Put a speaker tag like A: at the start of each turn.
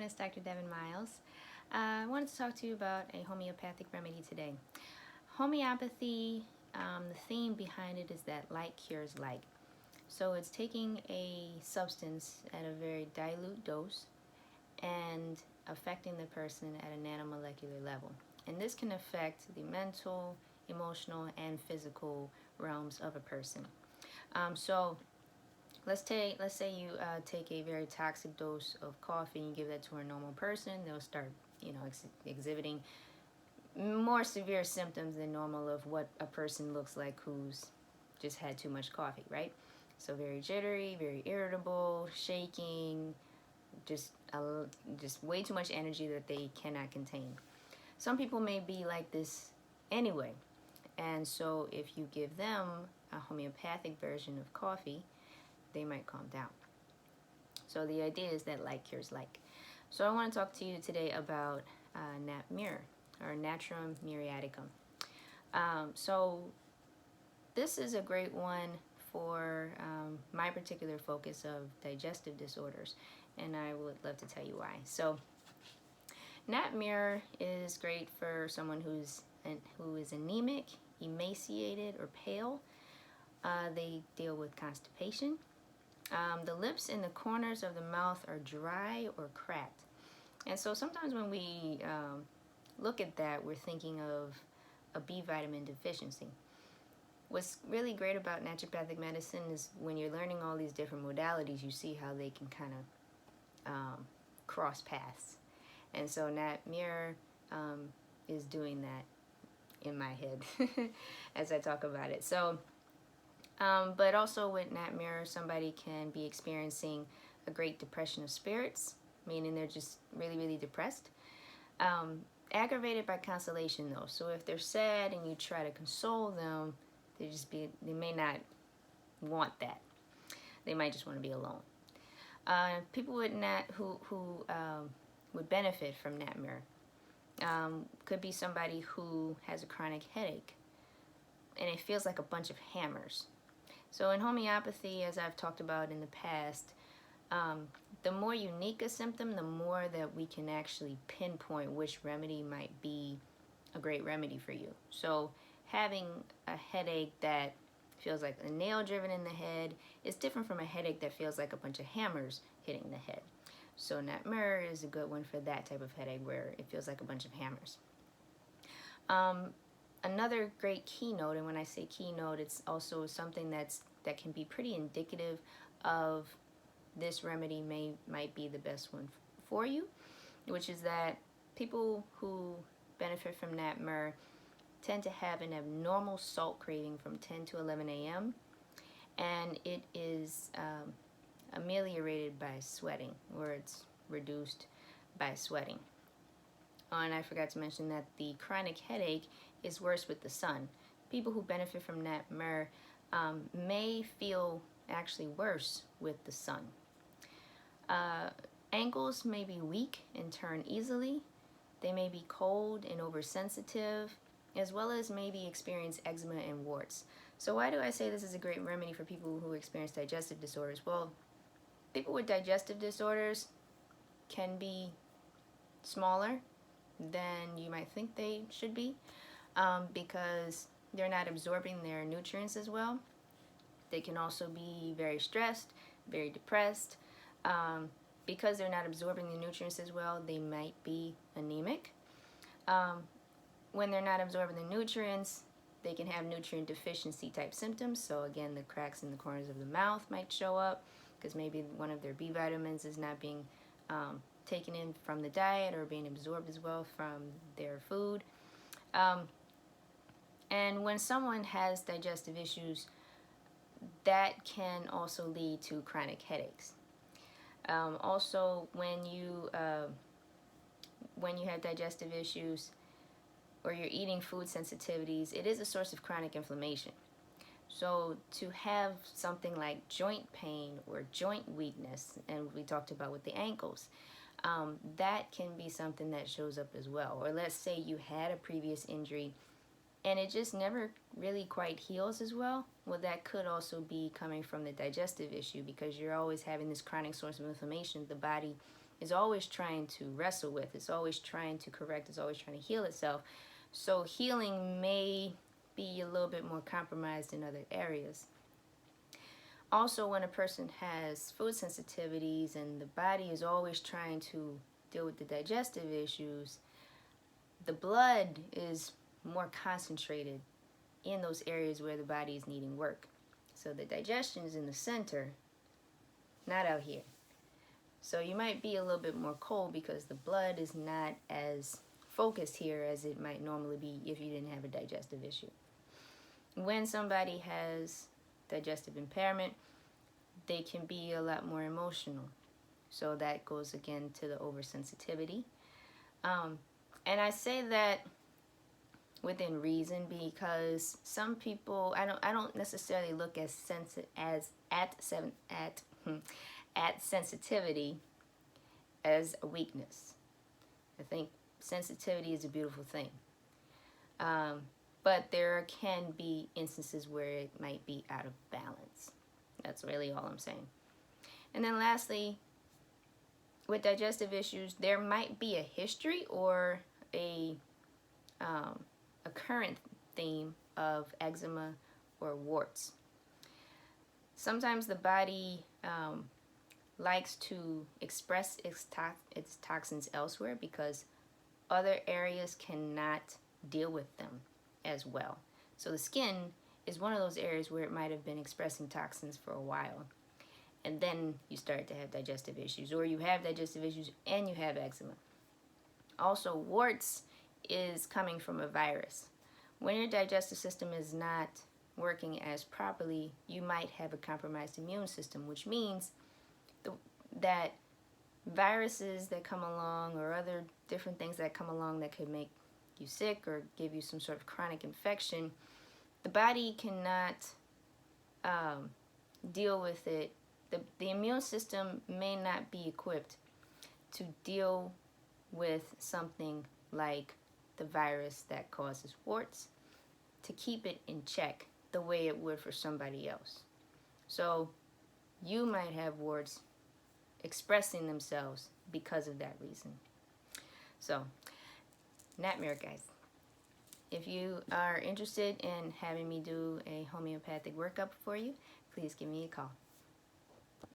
A: it's Dr. Devin Miles. I wanted to talk to you about a homeopathic remedy today. Homeopathy, the theme behind it is that like cures like. So it's taking a substance at a very dilute dose and affecting the person at a nanomolecular level. And this can affect the mental, emotional, and physical realms of a person. So let's say you take a very toxic dose of coffee and you give that to a normal person. They'll start, exhibiting more severe symptoms than normal of what a person looks like who's just had too much coffee, right? So very jittery, very irritable, shaking, just way too much energy that they cannot contain. Some people may be like this anyway, and so if you give them a homeopathic version of coffee, they might calm down. So the idea is that like cures like. So I want to talk to you today about nat mir, or Natrum muriaticum. So this is a great one for my particular focus of digestive disorders, and I would love to tell you why. So nat mir is great for someone who is anemic, emaciated, or pale. They deal with constipation. The lips and the corners of the mouth are dry or cracked. And so sometimes when we look at that, we're thinking of a B vitamin deficiency. What's really great about naturopathic medicine is when you're learning all these different modalities, you see how they can kind of cross paths. And so nat mir is doing that in my head as I talk about it. So but also with nat mir, somebody can be experiencing a great depression of spirits, meaning they're just really, really depressed. Aggravated by consolation though. So if they're sad and you try to console them, they may not want that. They might just want to be alone. People with who would benefit from nat mir could be somebody who has a chronic headache and it feels like a bunch of hammers. So in homeopathy, as I've talked about in the past, the more unique a symptom, the more that we can actually pinpoint which remedy might be a great remedy for you. So having a headache that feels like a nail driven in the head is different from a headache that feels like a bunch of hammers hitting the head. So nat mir is a good one for that type of headache where it feels like a bunch of hammers. Another great keynote, and when I say keynote, it's also something that can be pretty indicative of this remedy might be the best one for you, which is that people who benefit from nat mir tend to have an abnormal salt craving from 10 to 11 a.m. and it is ameliorated by sweating, or it's reduced by sweating. Oh, and I forgot to mention that the chronic headache is worse with the sun. People who benefit from nat mir may feel actually worse with the sun. Ankles may be weak and turn easily. They may be cold and oversensitive, as well as maybe experience eczema and warts. So why do I say this is a great remedy for people who experience digestive disorders? Well, people with digestive disorders can be smaller than you might think they should be because they're not absorbing their nutrients as well. They can also be very stressed, very depressed. Because they're not absorbing the nutrients as well, they might be anemic. When they're not absorbing the nutrients, they can have nutrient deficiency type symptoms. So again, the cracks in the corners of the mouth might show up because maybe one of their B vitamins is not being taken in from the diet or being absorbed as well from their food. And when someone has digestive issues, that can also lead to chronic headaches. Also, when you have digestive issues or you're eating food sensitivities, it is a source of chronic inflammation. So to have something like joint pain or joint weakness, and we talked about with the ankles, that can be something that shows up as well. Or let's say you had a previous injury and it just never really quite heals as well. Well, that could also be coming from the digestive issue because you're always having this chronic source of inflammation. The body is always trying to wrestle with. It's always trying to correct. It's always trying to heal itself. So healing may be a little bit more compromised in other areas. Also, when a person has food sensitivities and the body is always trying to deal with the digestive issues, the blood is more concentrated in those areas where the body is needing work. So the digestion is in the center, not out here. So you might be a little bit more cold because the blood is not as focused here as it might normally be if you didn't have a digestive issue. When somebody has digestive impairment, they can be a lot more emotional. So that goes again to the oversensitivity. And I say that within reason because some people, I don't necessarily look at sensitivity as a weakness. I think sensitivity is a beautiful thing. But there can be instances where it might be out of balance. That's really all I'm saying. And then lastly, with digestive issues, there might be a history or a current theme of eczema or warts. Sometimes the body likes to express its toxins elsewhere because other areas cannot deal with them as well. So the skin is one of those areas where it might have been expressing toxins for a while. And then you start to have digestive issues, or you have digestive issues and you have eczema. Also, warts is coming from a virus. When your digestive system is not working as properly, you might have a compromised immune system, which means that viruses that come along or other different things that come along that could make you sick or give you some sort of chronic infection, the body cannot deal with it. The immune system may not be equipped to deal with something like the virus that causes warts, to keep it in check the way it would for somebody else. So you might have warts expressing themselves because of that reason. So, nightmare, guys. If you are interested in having me do a homeopathic workup for you, please give me a call.